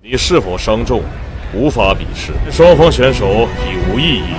你是否伤重，无法比试，双方选手已无异议。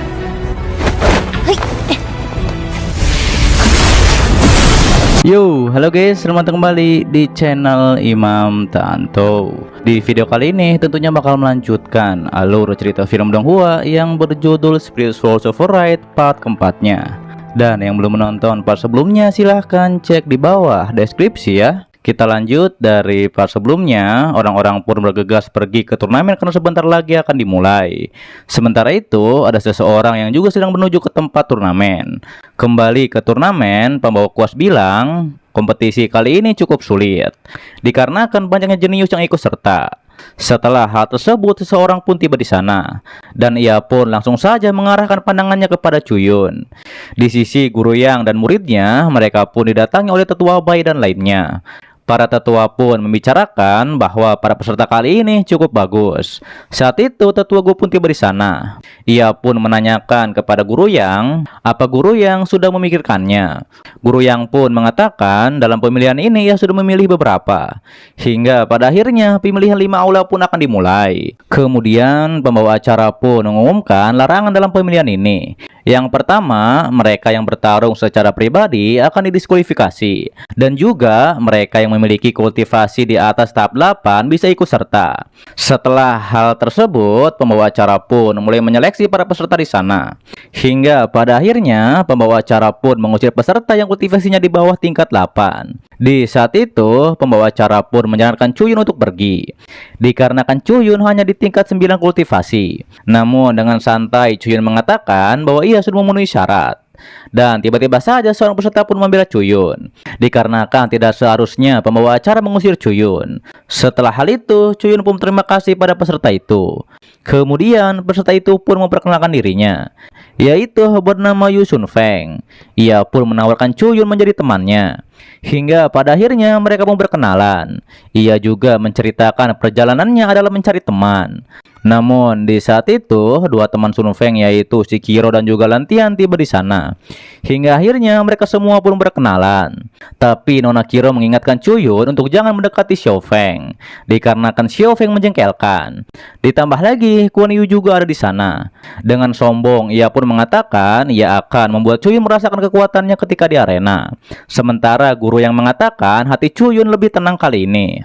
Yo, halo guys, selamat datang kembali di channel Imam Tanto. Di video kali ini tentunya bakal melanjutkan alur cerita film Donghua yang berjudul Spirit Sword of Right part keempatnya. Dan yang belum menonton part sebelumnya silahkan cek di bawah deskripsi ya. Kita lanjut dari part sebelumnya. Orang-orang pun bergegas pergi ke turnamen karena sebentar lagi akan dimulai. Sementara itu ada seseorang yang juga sedang menuju ke tempat turnamen. Kembali ke turnamen, pembawa kuas bilang kompetisi kali ini cukup sulit dikarenakan banyaknya jenius yang ikut serta. Setelah hal tersebut, seseorang pun tiba di sana dan ia pun langsung saja mengarahkan pandangannya kepada Cuyun. Di sisi Guru Yang dan muridnya, mereka pun didatangi oleh tetua bayi dan lainnya. Para tetua pun membicarakan bahwa para peserta kali ini cukup bagus. Saat itu tetua Gu pun tiba di sana. Ia pun menanyakan kepada Guru Yang apa Guru Yang sudah memikirkannya. Guru Yang pun mengatakan dalam pemilihan ini ia sudah memilih beberapa. Hingga pada akhirnya pemilihan 5 aula pun akan dimulai. Kemudian pembawa acara pun mengumumkan larangan dalam pemilihan ini. Yang pertama, mereka yang bertarung secara pribadi akan didiskualifikasi. Dan juga mereka yang memiliki kultivasi di atas tahap 8 bisa ikut serta. Setelah hal tersebut, pembawa acara pun mulai menyeleksi para peserta di sana. Hingga pada akhirnya, pembawa acara pun mengusir peserta yang kultivasinya di bawah tingkat 8. Di saat itu, pembawa acara pun menyarankan Cuyun untuk pergi. Dikarenakan Cuyun hanya di tingkat 9 kultivasi. Namun dengan santai Cuyun mengatakan bahwa ia sudah memenuhi syarat. Dan tiba-tiba saja seorang peserta pun membela Cuyun. Dikarenakan tidak seharusnya pembawa acara mengusir Cuyun. Setelah hal itu, Cuyun pun berterima kasih pada peserta itu. Kemudian peserta itu pun memperkenalkan dirinya, yaitu bernama Yu Sun Feng. Ia pun menawarkan Cuyun menjadi temannya. Hingga pada akhirnya mereka pun berkenalan. Ia juga menceritakan perjalanannya adalah mencari teman. Namun di saat itu dua teman Sun Feng yaitu si Kiro dan juga Lantian tiba di sana. Hingga akhirnya mereka semua pun berkenalan. Tapi Nona Kiro mengingatkan Cuyun untuk jangan mendekati Xiao Feng dikarenakan Xiao Feng menjengkelkan. Ditambah lagi Kuan Yu juga ada di sana. Dengan sombong ia pun mengatakan ia akan membuat Cuyun merasakan kekuatannya ketika di arena. Sementara guru yang mengatakan hati Cuyun lebih tenang kali ini.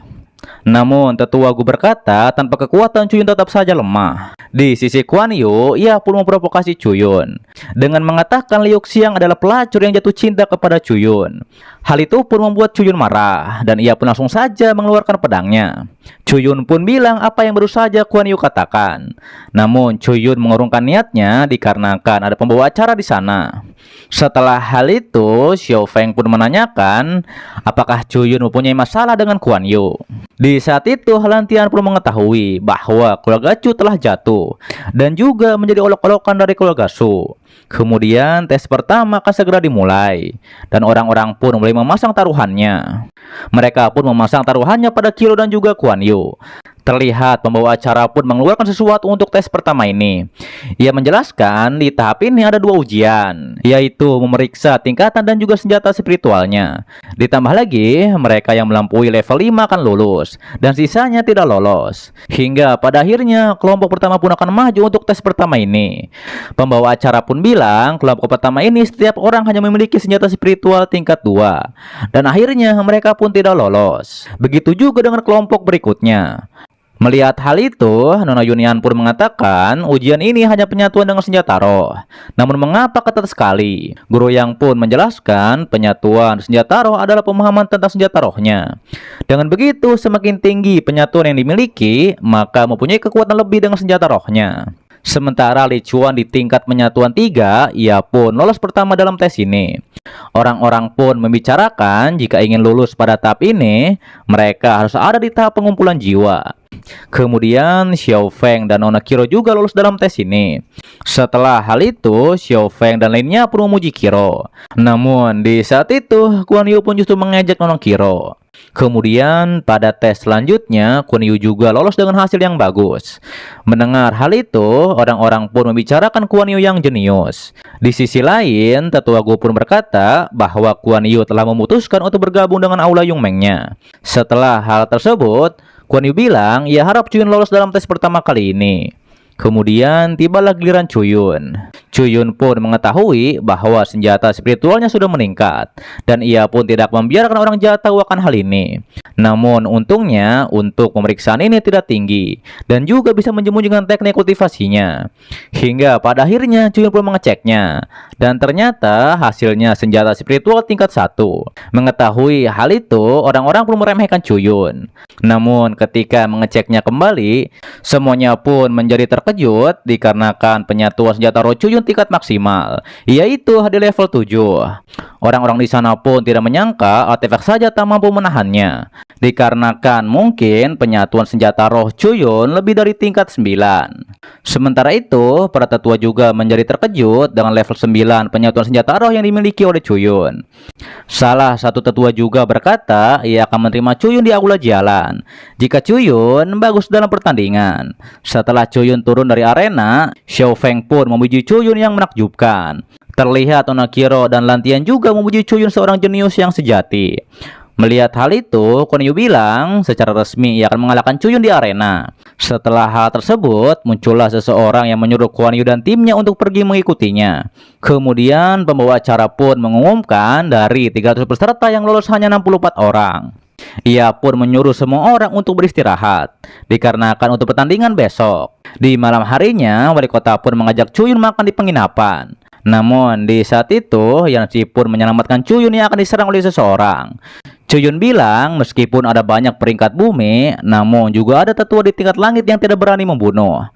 Namun tetua Gu berkata tanpa kekuatan Cuyun tetap saja lemah. Di sisi Kuan Yu, ia pun memprovokasi Cuyun dengan mengatakan Liu Xiang adalah pelacur yang jatuh cinta kepada Cuyun. Hal itu pun membuat Cuyun marah dan ia pun langsung saja mengeluarkan pedangnya. Cuyun pun bilang apa yang baru saja Kuan Yu katakan. Namun Cuyun mengurungkan niatnya dikarenakan ada pembawa acara di sana. Setelah hal itu, Xiao Feng pun menanyakan apakah Cuyun mempunyai masalah dengan Kuan Yu. Di saat itu, Lantian pun mengetahui bahwa keluarga Chu telah jatuh dan juga menjadi olok-olokan dari keluarga Su. Kemudian tes pertama akan segera dimulai dan orang-orang pun mulai memasang taruhannya. Mereka pun memasang taruhannya pada Kiro dan juga Kuan Yu. Terlihat pembawa acara pun mengeluarkan sesuatu untuk tes pertama ini. Ia menjelaskan di tahap ini ada 2 ujian, yaitu memeriksa tingkatan dan juga senjata spiritualnya. Ditambah lagi, mereka yang melampaui level 5 akan lulus, dan sisanya tidak lolos. Hingga pada akhirnya, kelompok pertama pun akan maju untuk tes pertama ini. Pembawa acara pun bilang, kelompok pertama ini setiap orang hanya memiliki senjata spiritual tingkat 2. Dan akhirnya, mereka pun tidak lolos. Begitu juga dengan kelompok berikutnya. Melihat hal itu, Nona Yunian pun mengatakan ujian ini hanya penyatuan dengan senjata roh. Namun mengapa ketat sekali? Guru Yang pun menjelaskan penyatuan senjata roh adalah pemahaman tentang senjata rohnya. Dengan begitu, semakin tinggi penyatuan yang dimiliki, maka mempunyai kekuatan lebih dengan senjata rohnya. Sementara Li Chuan di tingkat penyatuan 3, ia pun lolos pertama dalam tes ini. Orang-orang pun membicarakan jika ingin lulus pada tahap ini, mereka harus ada di tahap pengumpulan jiwa. Kemudian Xiao Feng dan Nona Kiro juga lulus dalam tes ini. Setelah hal itu, Xiao Feng dan lainnya pun memuji Kiro. Namun di saat itu, Kuan Yu pun justru mengejek Nona Kiro. Kemudian pada tes selanjutnya, Kuan Yu juga lolos dengan hasil yang bagus. Mendengar hal itu, orang-orang pun membicarakan Kuan Yu yang jenius. Di sisi lain, tetua Gu pun berkata bahwa Kuan Yu telah memutuskan untuk bergabung dengan Aula Yungmeng-nya. Setelah hal tersebut, Kuan Yu bilang ia harap Chuyun lolos dalam tes pertama kali ini. Kemudian tibalah giliran Chuyun. Chuyun pun mengetahui bahwa senjata spiritualnya sudah meningkat, dan ia pun tidak membiarkan orang jahat tahu akan hal ini. Namun untungnya untuk pemeriksaan ini tidak tinggi, dan juga bisa menyembunyikan teknik kultivasinya. Hingga pada akhirnya Chuyun pun mengeceknya, dan ternyata hasilnya senjata spiritual tingkat 1. Mengetahui hal itu, orang-orang pun meremehkan Chuyun. Namun ketika mengeceknya kembali, semuanya pun menjadi terkejut dikarenakan penyatuan senjata roh Chuyun tingkat maksimal, yaitu di level 7. Orang-orang di sana pun tidak menyangka artefak saja tak mampu menahannya, dikarenakan mungkin penyatuan senjata roh Chuyun lebih dari tingkat 9. Sementara itu, para tetua juga menjadi terkejut dengan level 9 penyatuan senjata roh yang dimiliki oleh Chuyun. Salah satu tetua juga berkata ia akan menerima Chuyun di aula jalan jika Chuyun bagus dalam pertandingan. Setelah Chuyun turun dari arena, Xiao Feng pun memuji Chuyun yang menakjubkan. Terlihat Onakiro dan Lantian juga memuji Chuyun seorang jenius yang sejati. Melihat hal itu, Kuan Yu bilang secara resmi ia akan mengalahkan Chuyun di arena. Setelah hal tersebut, muncullah seseorang yang menyuruh Kuan Yu dan timnya untuk pergi mengikutinya. Kemudian pembawa acara pun mengumumkan dari 300 peserta yang lolos hanya 64 orang. Ia pun menyuruh semua orang untuk beristirahat, dikarenakan untuk pertandingan besok. Di malam harinya, wali kota pun mengajak Chuyun makan di penginapan. Namun di saat itu, Yanxi pun menyelamatkan Chuyun yang akan diserang oleh seseorang. Chuyun bilang meskipun ada banyak peringkat bumi, namun juga ada tetua di tingkat langit yang tidak berani membunuh.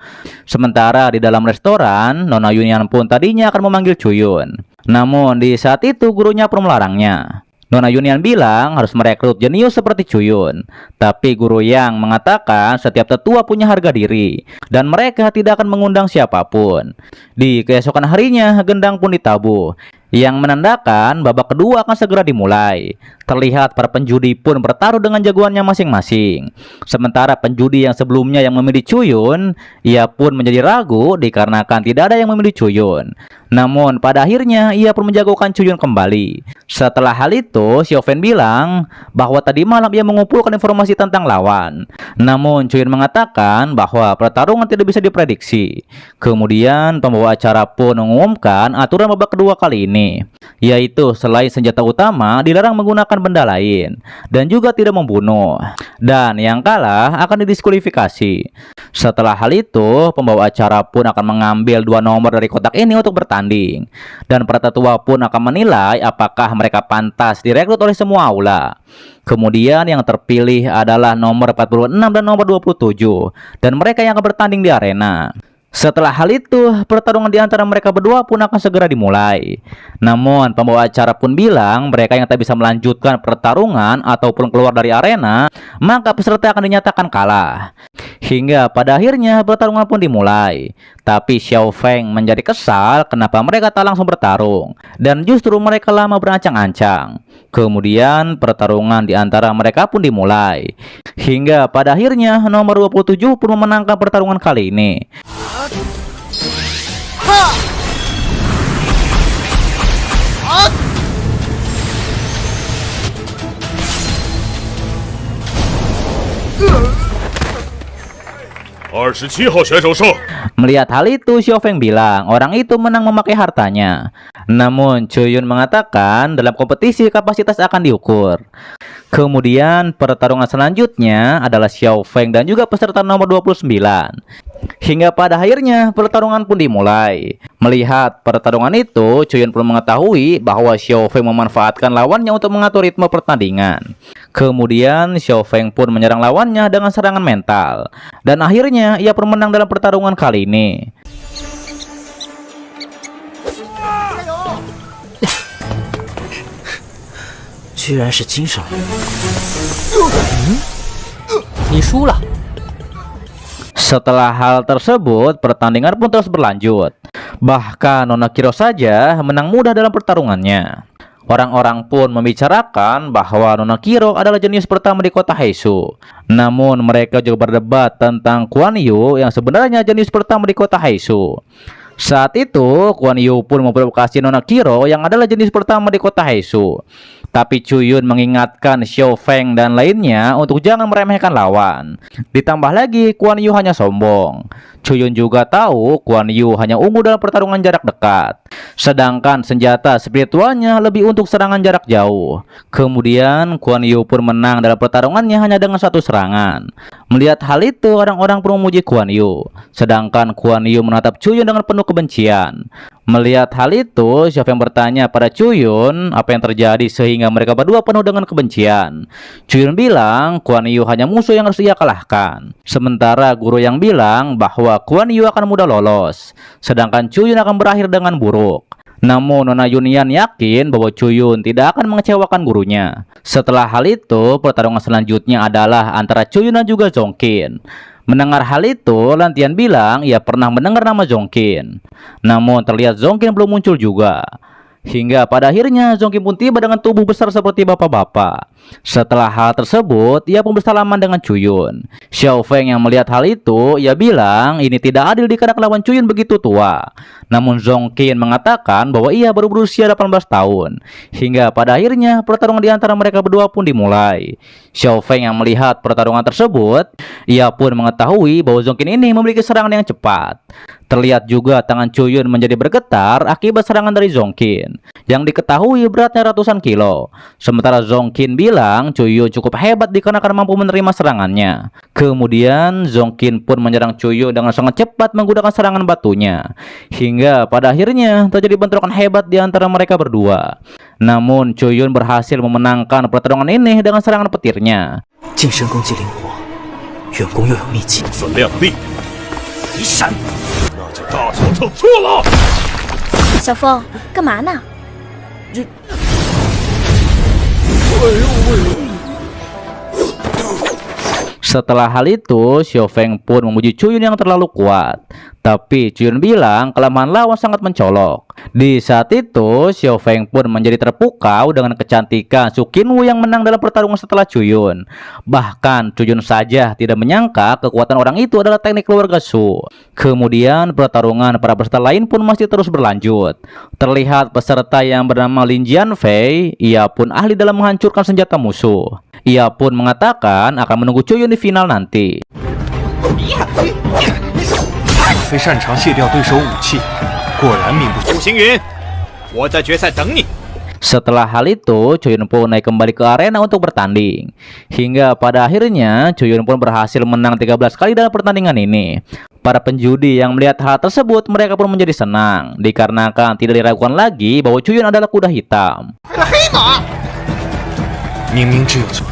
Sementara di dalam restoran, Nona Yunyan pun tadinya akan memanggil Chuyun. Namun di saat itu gurunya pun melarangnya. Nona Yunyan bilang harus merekrut jenius seperti Chuyun. Tapi guru yang mengatakan setiap tetua punya harga diri, dan mereka tidak akan mengundang siapapun. Di keesokan harinya, gendang pun ditabuh, yang menandakan babak kedua akan segera dimulai. Terlihat para penjudi pun bertaruh dengan jagoannya masing-masing. Sementara penjudi yang sebelumnya yang memilih Chuyun, ia pun menjadi ragu dikarenakan tidak ada yang memilih Chuyun. Namun pada akhirnya ia pun menjagokan Chuyun kembali. Setelah hal itu, Xiao Fen bilang bahwa tadi malam ia mengumpulkan informasi tentang lawan. Namun Chuyun mengatakan bahwa pertarungan tidak bisa diprediksi. Kemudian pembawa acara pun mengumumkan aturan babak kedua kali ini, yaitu selain senjata utama dilarang menggunakan benda lain, dan juga tidak membunuh, dan yang kalah akan didiskualifikasi. Setelah hal itu, pembawa acara pun akan mengambil 2 nomor dari kotak ini untuk bertanding, dan para tetua pun akan menilai apakah mereka pantas direkrut oleh semua aula. Kemudian yang terpilih adalah nomor 46 dan nomor 27, dan mereka yang akan bertanding di arena. Setelah hal itu, pertarungan di antara mereka berdua pun akan segera dimulai. Namun, pembawa acara pun bilang mereka yang tak bisa melanjutkan pertarungan ataupun keluar dari arena, maka peserta akan dinyatakan kalah. Hingga pada akhirnya pertarungan pun dimulai. Tapi Xiao Feng menjadi kesal kenapa mereka tak langsung bertarung, dan justru mereka lama berancang-ancang. Kemudian pertarungan di antara mereka pun dimulai. Hingga pada akhirnya nomor 27 pun memenangkan pertarungan kali ini. Melihat hal itu, Xiao Feng bilang orang itu menang memakai hartanya. Namun Chuyun mengatakan dalam kompetisi kapasitas akan diukur. Kemudian pertarungan selanjutnya adalah Xiao Feng dan juga peserta nomor 29. Hingga pada akhirnya pertarungan pun dimulai. Melihat pertarungan itu, Chuyun pun mengetahui bahwa Xiao Feng memanfaatkan lawannya untuk mengatur ritme pertandingan. Kemudian Xiao Feng pun menyerang lawannya dengan serangan mental, dan akhirnya ia pun menang dalam pertarungan kali ini. Setelah hal tersebut, pertandingan pun terus berlanjut. Bahkan Onakiro saja menang mudah dalam pertarungannya. Orang-orang pun membicarakan bahwa Onakiro adalah jenius pertama di kota Heishu. Namun mereka juga berdebat tentang Kuan Yu yang sebenarnya jenius pertama di kota Heishu. Saat itu, Kuan Yu pun memprovokasi Onakiro yang adalah jenius pertama di kota Heishu. Tapi Cuyun mengingatkan Xiao Feng dan lainnya untuk jangan meremehkan lawan. Ditambah lagi Kuan Yu hanya sombong. Cuyun juga tahu Kuan Yu hanya unggul dalam pertarungan jarak dekat, sedangkan senjata spiritualnya lebih untuk serangan jarak jauh. Kemudian Kuan Yu pun menang dalam pertarungannya hanya dengan satu serangan. Melihat hal itu, orang-orang pun memuji Kuan Yu, sedangkan Kuan Yu menatap Cuyun dengan penuh kebencian. Melihat hal itu, Xiao Feng bertanya pada Cuyun apa yang terjadi sehingga mereka berdua penuh dengan kebencian. Cuyun bilang Kuan Yu hanya musuh yang harus ia kalahkan. Sementara guru yang bilang bahwa Kuan Yu akan mudah lolos, sedangkan Cuyun akan berakhir dengan buruk. Namun Nona Yunian yakin bahwa Cuyun tidak akan mengecewakan gurunya. Setelah hal itu, pertarungan selanjutnya adalah antara Cuyun dan juga Zongqin. Mendengar hal itu, Lantian bilang ia pernah mendengar nama Zongqin. Namun terlihat Zongqin belum muncul juga. Hingga pada akhirnya Zongqin pun tiba dengan tubuh besar seperti bapak-bapak. Setelah hal tersebut, ia pun bersalaman dengan Cuyun. Xiao Feng yang melihat hal itu, ia bilang ini tidak adil dikarenakan lawan Cuyun begitu tua. Namun Zongqin mengatakan bahwa ia baru berusia 18 tahun. Hingga pada akhirnya pertarungan di antara mereka berdua pun dimulai. Xiao Feng yang melihat pertarungan tersebut, ia pun mengetahui bahwa Zongqin ini memiliki serangan yang cepat. Terlihat juga tangan Cuyun menjadi bergetar akibat serangan dari Zongqin yang diketahui beratnya ratusan kilo. Sementara Zongqin bilang Cuyun cukup hebat dikarenakan mampu menerima serangannya. Kemudian Zongqin pun menyerang Cuyun dengan sangat cepat menggunakan serangan batunya. Hingga pada akhirnya terjadi bentrokan hebat di antara mereka berdua. Namun Cuyun berhasil memenangkan pertarungan ini dengan serangan petirnya. 近身攻击灵活，远攻又有秘籍。分量力，一闪，那就大错特错了。小风，干嘛呢？ Setelah hal itu, Xiao Feng pun memuji Cuyun yang terlalu kuat. Tapi Cuyun bilang kelemahan lawan sangat mencolok. Di saat itu, Xiao Feng pun menjadi terpukau dengan kecantikan Su Qinwu yang menang dalam pertarungan setelah Cuyun. Bahkan Cuyun saja tidak menyangka kekuatan orang itu adalah teknik keluarga Su. Kemudian pertarungan para peserta lain pun masih terus berlanjut. Terlihat peserta yang bernama Lin Jianfei, ia pun ahli dalam menghancurkan senjata musuh. Ia pun mengatakan akan menunggu Cuyun di final nanti. 非擅长卸掉对手武器，果然名不虚。陆行云，我在决赛等你。 Setelah hal itu, Cuyun pun naik kembali ke arena untuk bertanding. Hingga pada akhirnya, Cuyun pun berhasil menang 13 kali dalam pertandingan ini. Para penjudi yang melihat hal tersebut, mereka pun menjadi senang, dikarenakan tidak diragukan lagi bahwa Cuyun adalah kuda hitam. 明明只有错。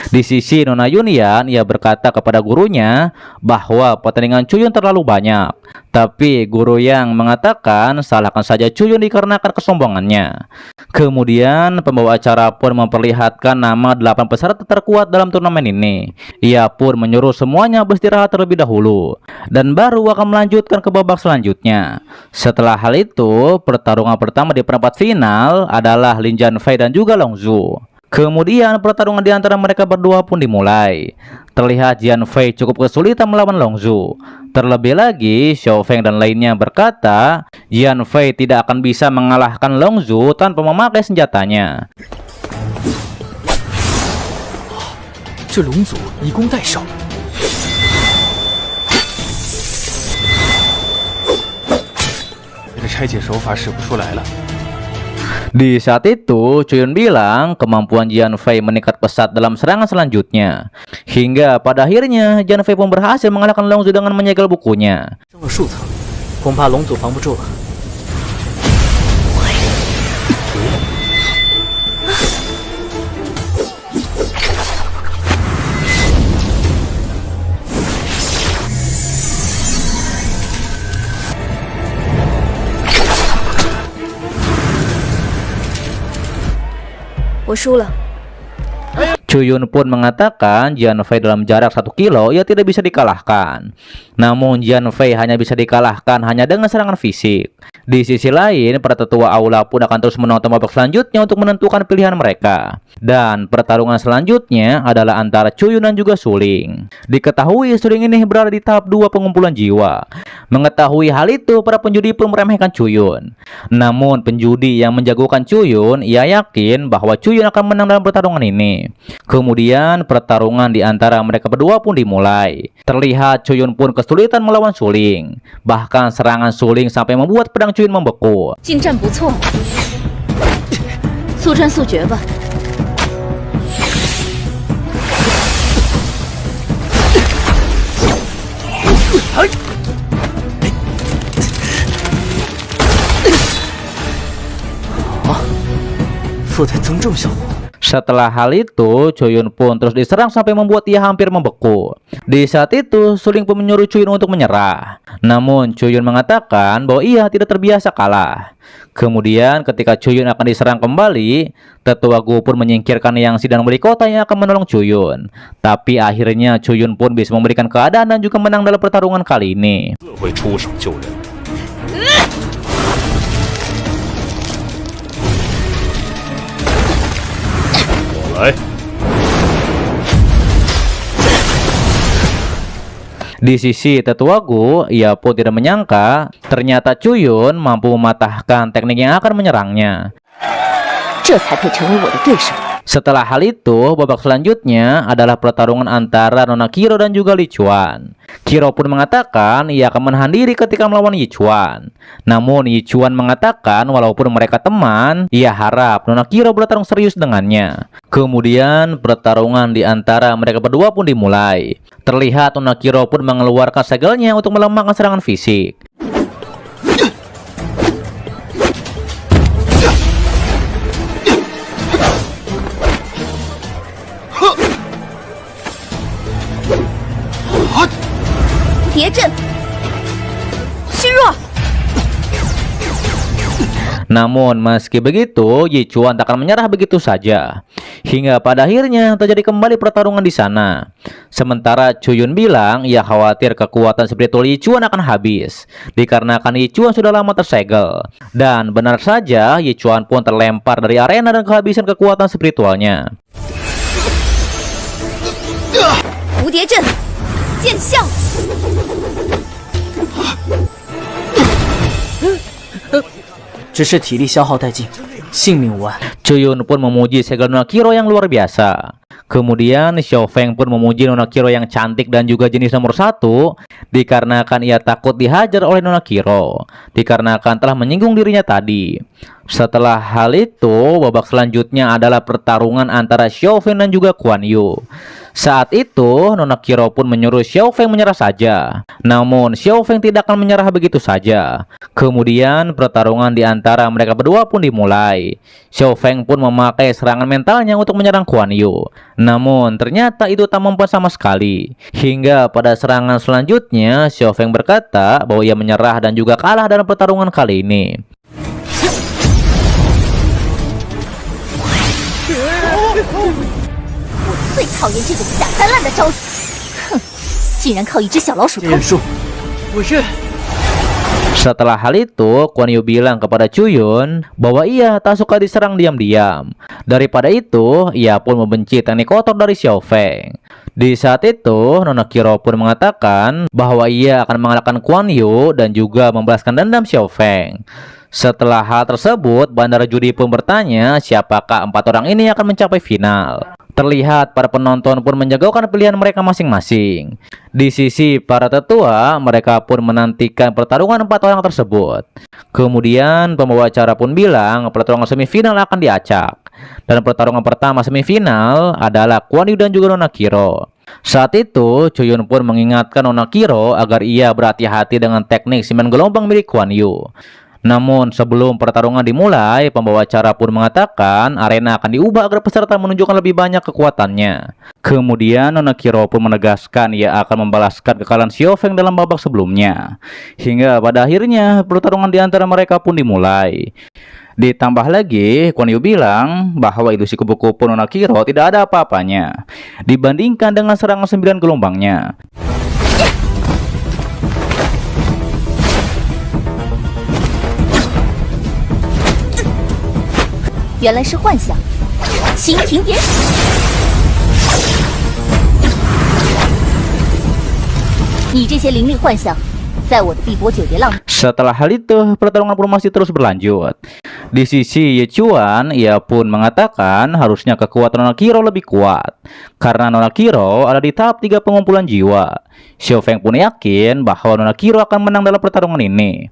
Di sisi Nona Yunian, ia berkata kepada gurunya bahwa pertandingan Cuyun terlalu banyak. Tapi guru yang mengatakan salahkan saja Cuyun dikarenakan kesombongannya. Kemudian pembawa acara pun memperlihatkan nama 8 peserta terkuat dalam turnamen ini. Ia pun menyuruh semuanya beristirahat terlebih dahulu dan baru akan melanjutkan ke babak selanjutnya. Setelah hal itu, pertarungan pertama di perempat final adalah Lin Jianfei dan juga Long Zhu. Kemudian pertarungan di antara mereka berdua pun dimulai. Terlihat Jianfei cukup kesulitan melawan Long Zhu. Terlebih lagi, Xiao Feng dan lainnya berkata Jianfei tidak akan bisa mengalahkan Long Zhu tanpa memakai senjatanya. 这龙族以攻代守，这个拆解手法使不出来了。 Di saat itu, Cuyun bilang kemampuan Jianfei meningkat pesat dalam serangan selanjutnya. Hingga pada akhirnya, Jianfei pun berhasil mengalahkan Long Zhu dengan menyegel bukunya. 升了数层，恐怕龙族防不住了。 我输了。Chuyun pun mengatakan Jian Fei dalam jarak 1 kilo ia tidak bisa dikalahkan. Namun Jian Fei hanya bisa dikalahkan hanya dengan serangan fisik. Di sisi lain, para tetua aula pun akan terus menonton babak selanjutnya untuk menentukan pilihan mereka. Dan pertarungan selanjutnya adalah antara Chuyun dan juga Suling. Diketahui Suling ini berada di tahap 2 pengumpulan jiwa. Mengetahui hal itu, para penjudi pun meremehkan Chuyun. Namun penjudi yang menjagokan Chuyun, ia yakin bahwa Chuyun akan menang dalam pertarungan ini. Kemudian pertarungan di antara mereka berdua pun dimulai. Terlihat Chuyun pun kesulitan melawan Suling. Bahkan serangan Suling sampai membuat pedang Chuyun membeku. 近战不错，速战速决吧。附带增重效果。 Setelah hal itu, Chuyun pun terus diserang sampai membuat ia hampir membeku. Di saat itu, Suling pun menyuruh Chuyun untuk menyerah. Namun, Chuyun mengatakan bahwa ia tidak terbiasa kalah. Kemudian, ketika Chuyun akan diserang kembali, tetua Gu pun menyingkirkan Yang Si dan wali kota yang akan menolong Chuyun. Tapi akhirnya, Chuyun pun bisa memberikan keadaan dan juga menang dalam pertarungan kali ini. 自会出手救人。我来。 Di sisi tetua Gu, ia pun tidak menyangka ternyata Chuyun mampu mematahkan teknik yang akan menyerangnya. 这才配成为我的对手。 Setelah hal itu, babak selanjutnya adalah pertarungan antara Nona Kiro dan juga Li Chuan. Kiro pun mengatakan ia akan menahan diri ketika melawan Yi Chuan. Namun Yi Chuan mengatakan walaupun mereka teman, ia harap Nona Kiro bertarung serius dengannya. Kemudian pertarungan di antara mereka berdua pun dimulai. Terlihat Nona Kiro pun mengeluarkan segelnya untuk melemahkan serangan fisik. 谍阵，虚弱。 Namun meski begitu, Yi Chuan tak akan menyerah begitu saja. Hingga pada akhirnya terjadi kembali pertarungan di sana. Sementara Chuyun bilang ia khawatir kekuatan spiritual Yi Chuan akan habis, dikarenakan Yi Chuan sudah lama tersegel. Dan benar saja, Yi Chuan pun terlempar dari arena dan kehabisan kekuatan spiritualnya. 蝴蝶阵，见效。 只是体力消耗殆尽，性命无碍。 Chuyun pun memuji segel Nona Kiro yang luar biasa. Kemudian Xiao Feng pun memuji Nona Kiro yang cantik dan juga jenis nomor 1, dikarenakan ia takut dihajar oleh Nona Kiro, dikarenakan telah menyinggung dirinya tadi. Setelah hal itu, babak selanjutnya adalah pertarungan antara Xiao Feng dan juga Guan Yu. Saat itu, Nona Kiro pun menyuruh Xiao Feng menyerah saja. Namun, Xiao Feng tidak akan menyerah begitu saja. Kemudian, pertarungan di antara mereka berdua pun dimulai. Xiao Feng pun memakai serangan mentalnya untuk menyerang Guan Yu. Namun, ternyata itu tak mempan sama sekali. Hingga pada serangan selanjutnya, Xiao Feng berkata bahwa ia menyerah dan juga kalah dalam pertarungan kali ini. 最讨厌这种下三滥的招式，哼！竟然靠一只小老鼠偷。忍术，我认。 Setelah hal itu, Guan Yu bilang kepada Chuyun bahwa ia tak suka diserang diam-diam. Daripada itu, ia pun membenci teknik kotor dari Xiao Feng. Di saat itu, Nona Kiro pun mengatakan bahwa ia akan mengalahkan Guan Yu dan juga membalaskan dendam Xiao Feng. Setelah hal tersebut, bandar judi pun bertanya siapakah 4 orang ini yang akan mencapai final. Terlihat para penonton pun menjagokan pilihan mereka masing-masing. Di sisi para tetua, mereka pun menantikan pertarungan 4 orang tersebut. Kemudian pembawa acara pun bilang pertarungan semifinal akan diacak. Dan pertarungan pertama semifinal adalah Guan Yu dan juga Nona Kiro. Saat itu, Chuyun pun mengingatkan Nona Kiro agar ia berhati-hati dengan teknik 9 gelombang milik Guan Yu. Namun sebelum pertarungan dimulai, pembawa acara pun mengatakan arena akan diubah agar peserta menunjukkan lebih banyak kekuatannya. Kemudian Nona Kiro pun menegaskan ia akan membalaskan kekalahan Xiao Feng dalam babak sebelumnya. Hingga pada akhirnya pertarungan di antara mereka pun dimulai. Ditambah lagi, Kuan Yu bilang bahwa ilusi kupu-kupu Nona Kiro tidak ada apa-apanya dibandingkan dengan serangan 9 gelombangnya. 原来是幻象，蜻蜓点水。你这些灵力幻象，在我的碧波九叠浪。 Setelah hal itu, pertarungan pun masih terus berlanjut. Di sisi Ye Chuan, ia pun mengatakan harusnya kekuatan Nona Kiro lebih kuat karena Nona Kiro ada di tahap 3 pengumpulan jiwa. Xiao Feng pun yakin bahwa Nona Kiro akan menang dalam pertarungan ini.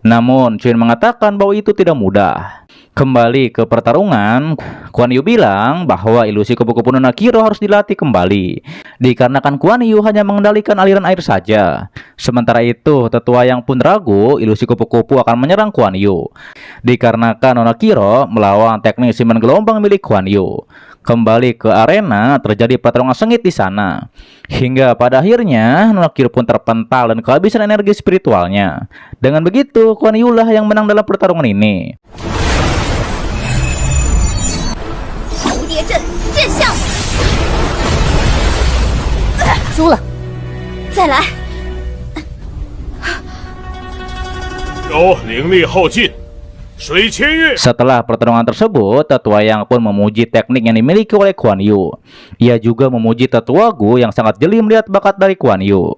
Namun, Chuan mengatakan bahwa itu tidak mudah. Kembali ke pertarungan, Kuan Yu bilang bahwa ilusi kupu-kupu Nona Kiro harus dilatih kembali, dikarenakan Kuan Yu hanya mengendalikan aliran air saja. Sementara itu, tetua yang pun ragu ilusi kupu-kupu akan menyerang Kuan Yu, dikarenakan Nona Kiro melawan teknik 9 gelombang milik Kuan Yu. Kembali ke arena, terjadi pertarungan sengit di sana. Hingga pada akhirnya, Nona Kiro pun terpental dan kehabisan energi spiritualnya. Dengan begitu, Kuan Yu lah yang menang dalam pertarungan ini. 蝴蝶阵见效，输了，再来。有灵力耗尽，水千月。 Setelah pertarungan tersebut, Tetua Yang pun memuji teknik yang dimiliki oleh Kuan Yu. Ia juga memuji Tetua Gu yang sangat jeli melihat bakat dari Kuan Yu.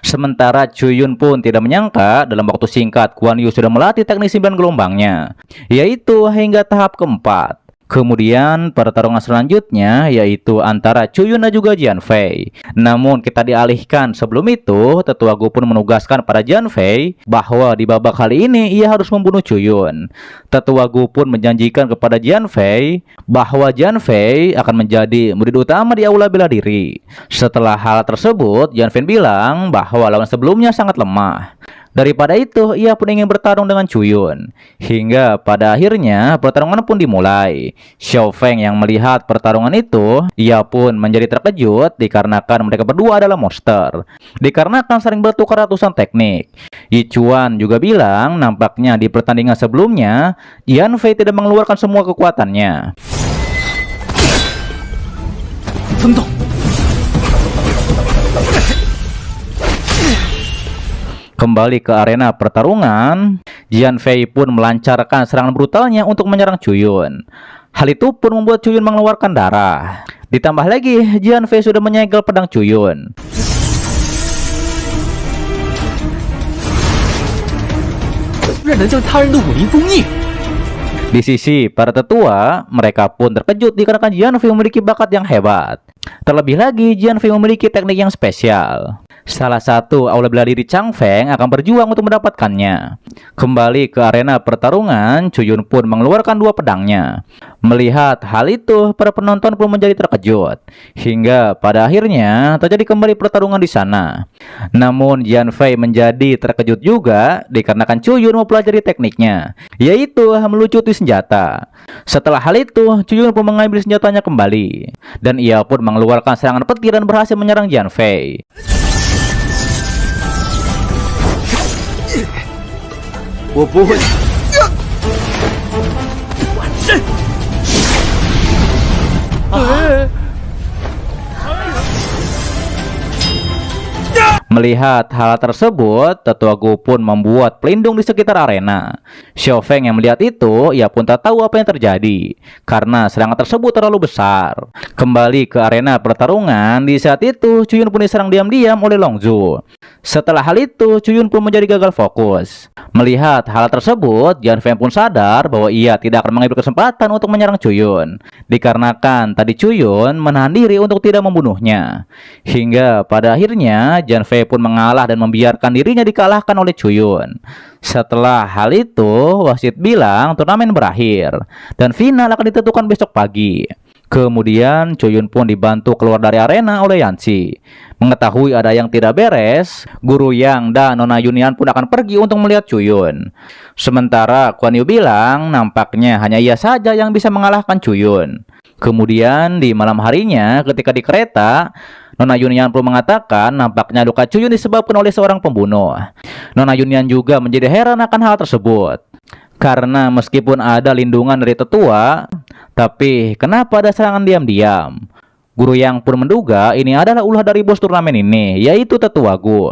Sementara Chuyun pun tidak menyangka dalam waktu singkat Kuan Yu sudah melatih teknik 9 gelombangnya, yaitu hingga tahap keempat. Kemudian pertarungan selanjutnya yaitu antara Chuyun dan juga Jian Fei. Namun kita dialihkan sebelum itu, Tetua Gu pun menugaskan pada Jian Fei bahwa di babak kali ini ia harus membunuh Chuyun. Tetua Gu pun menjanjikan kepada Jian Fei bahwa Jian Fei akan menjadi murid utama di aula bela diri. Setelah hal tersebut, Jian Fei bilang bahwa lawan sebelumnya sangat lemah. Daripada itu, ia pun ingin bertarung dengan Chuyun. Hingga pada akhirnya pertarungan pun dimulai. Xiao Feng yang melihat pertarungan itu, ia pun menjadi terkejut dikarenakan mereka berdua adalah monster. Dikarenakan sering bertukar ratusan teknik. Ye Chuan juga bilang nampaknya di pertandingan sebelumnya, Jian Fei tidak mengeluarkan semua kekuatannya. Kembali ke arena pertarungan, Jian Fei pun melancarkan serangan brutalnya untuk menyerang Chuyun. Hal itu pun membuat Chuyun mengeluarkan darah. Ditambah lagi, Jian Fei sudah menyegel pedang Chuyun. Di sisi para tetua, mereka pun terkejut dikarenakan Jian Fei memiliki bakat yang hebat. Terlebih lagi, Jian Fei memiliki teknik yang spesial. Salah satu aula bela diri Chang Feng akan berjuang untuk mendapatkannya. Kembali ke arena pertarungan, Chuyun pun mengeluarkan dua pedangnya. Melihat hal itu, para penonton pun menjadi terkejut. Hingga pada akhirnya terjadi kembali pertarungan di sana. Namun Jian Fei menjadi terkejut juga dikarenakan Chuyun mempelajari tekniknya, yaitu melucuti senjata. Setelah hal itu, Chuyun pun mengambil senjatanya kembali. Dan ia pun mengeluarkan serangan petir dan berhasil menyerang Jian Fei. Melihat hal tersebut, Tetua Gu pun membuat pelindung di sekitar arena. Xiao Feng yang melihat itu, ia pun tak tahu apa yang terjadi karena serangan tersebut terlalu besar. Kembali ke arena pertarungan, di saat itu Chuyun pun diserang diam-diam oleh Long Zhu. Setelah hal itu, Chuyun pun menjadi gagal fokus. Melihat hal tersebut, Jian Feng pun sadar bahwa ia tidak akan mengambil kesempatan untuk menyerang Chuyun, dikarenakan tadi Chuyun menahan diri untuk tidak membunuhnya. Hingga pada akhirnya Jian Fei pun mengalah dan membiarkan dirinya dikalahkan oleh Chuyun. Setelah hal itu, wasit bilang turnamen berakhir dan final akan ditentukan besok pagi. Kemudian Chuyun pun dibantu keluar dari arena oleh Yanxi. Mengetahui ada yang tidak beres, Guru Yang dan Nona Yunian pun akan pergi untuk melihat Chuyun. Sementara Kuan Yu bilang nampaknya hanya ia saja yang bisa mengalahkan Chuyun. Kemudian di malam harinya ketika di kereta, Nona Yunian pun mengatakan nampaknya luka Chuyun disebabkan oleh seorang pembunuh. Nona Yunian juga menjadi heran akan hal tersebut. Karena meskipun ada lindungan dari tetua, tapi kenapa ada serangan diam-diam? Guru Yang pun menduga ini adalah ulah dari bos turnamen ini, yaitu Tetua Gu.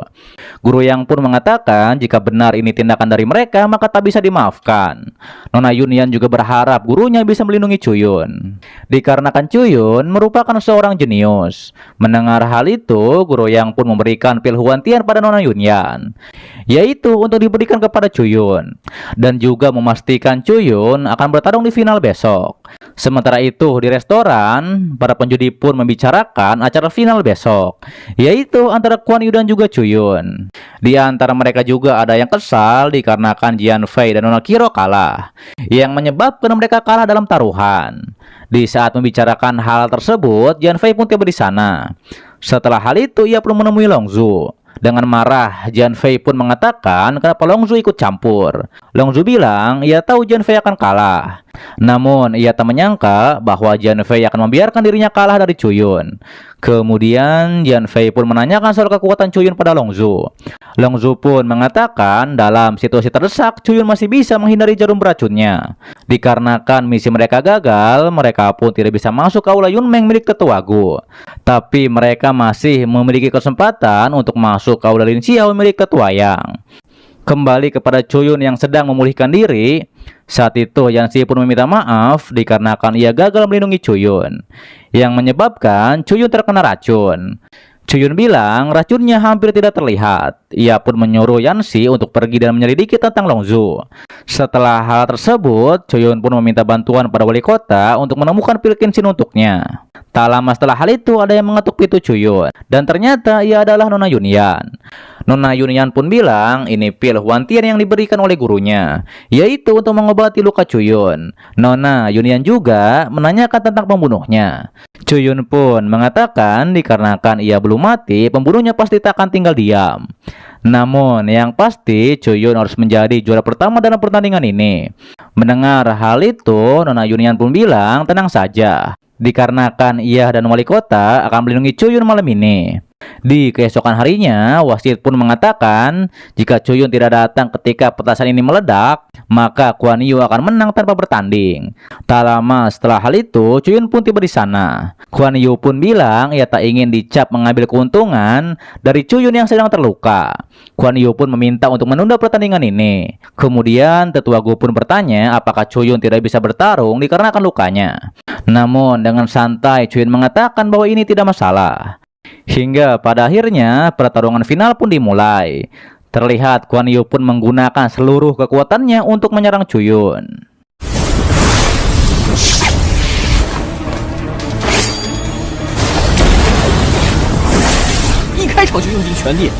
Guru Yang pun mengatakan jika benar ini tindakan dari mereka maka tak bisa dimaafkan. Nona Yunyan juga berharap gurunya bisa melindungi Cuyun, dikarenakan Cuyun merupakan seorang jenius. Mendengar hal itu, Guru Yang pun memberikan pil Huantian pada Nona Yunyan, yaitu untuk diberikan kepada Cuyun, dan juga memastikan Cuyun akan bertarung di final besok. Sementara itu di restoran, para penjudi pun membicarakan acara final besok, yaitu antara Kuan Yu dan juga Cuyun. Di antara mereka juga ada yang kesal dikarenakan Jian Fei dan Nona Kiro kalah, yang menyebabkan mereka kalah dalam taruhan. Di saat membicarakan hal tersebut, Jian Fei pun tiba di sana. Setelah hal itu, ia pun menemui Long Zhu. Dengan marah, Jian Fei pun mengatakan kenapa Long Zhu ikut campur. Long Zhu bilang ia tahu Jian Fei akan kalah. Namun, ia tak menyangka bahwa Jian Fei akan membiarkan dirinya kalah dari Cuyun. Kemudian, Jian Fei pun menanyakan soal kekuatan Cuyun pada Long Zhu. Long Zhu pun mengatakan dalam situasi terdesak, Cuyun masih bisa menghindari jarum beracunnya. Dikarenakan misi mereka gagal, mereka pun tidak bisa masuk ke aula Yunmeng milik Tetua Gu. Tapi mereka masih memiliki kesempatan untuk masuk ke aula Lin Xiao milik Tetua Yang. Kembali kepada Cuyun yang sedang memulihkan diri, saat itu Yanxi pun meminta maaf dikarenakan ia gagal melindungi Cuyun, yang menyebabkan Cuyun terkena racun. Cuyun bilang racunnya hampir tidak terlihat. Ia pun menyuruh Yanxi untuk pergi dan menyelidiki tentang Long Zhu. Setelah hal tersebut, Cuyun pun meminta bantuan pada wali kota untuk menemukan pil Kenshin untuknya. Tak lama setelah hal itu, ada yang mengetuk pintu Cuyun, dan ternyata ia adalah Nona Yunyan. Nona Yunyan pun bilang ini pil Huantian yang diberikan oleh gurunya, yaitu untuk mengobati luka Cuyun. Nona Yunyan juga menanyakan tentang pembunuhnya. Cuyun pun mengatakan dikarenakan ia belum mati, pembunuhnya pasti tak akan tinggal diam. Namun yang pasti Cuyun harus menjadi juara pertama dalam pertandingan ini. Mendengar hal itu, Nona Yunyan pun bilang tenang saja, dikarenakan ia dan wali kota akan melindungi Cuyun malam ini. Di keesokan harinya, wasit pun mengatakan jika Cuyun tidak datang ketika petasan ini meledak, maka Kuan Yu akan menang tanpa bertanding. Tak lama setelah hal itu, Cuyun pun tiba di sana. Kuan Yu pun bilang ia tak ingin dicap mengambil keuntungan dari Cuyun yang sedang terluka. Kuan Yu pun meminta untuk menunda pertandingan ini. Kemudian Tetua Gu pun bertanya apakah Cuyun tidak bisa bertarung dikarenakan lukanya. Namun dengan santai Cuyun mengatakan bahwa ini tidak masalah. Hingga pada akhirnya pertarungan final pun dimulai. Terlihat Kuan Yu pun menggunakan seluruh kekuatannya untuk menyerang Cuyun. 一开场就用尽全力，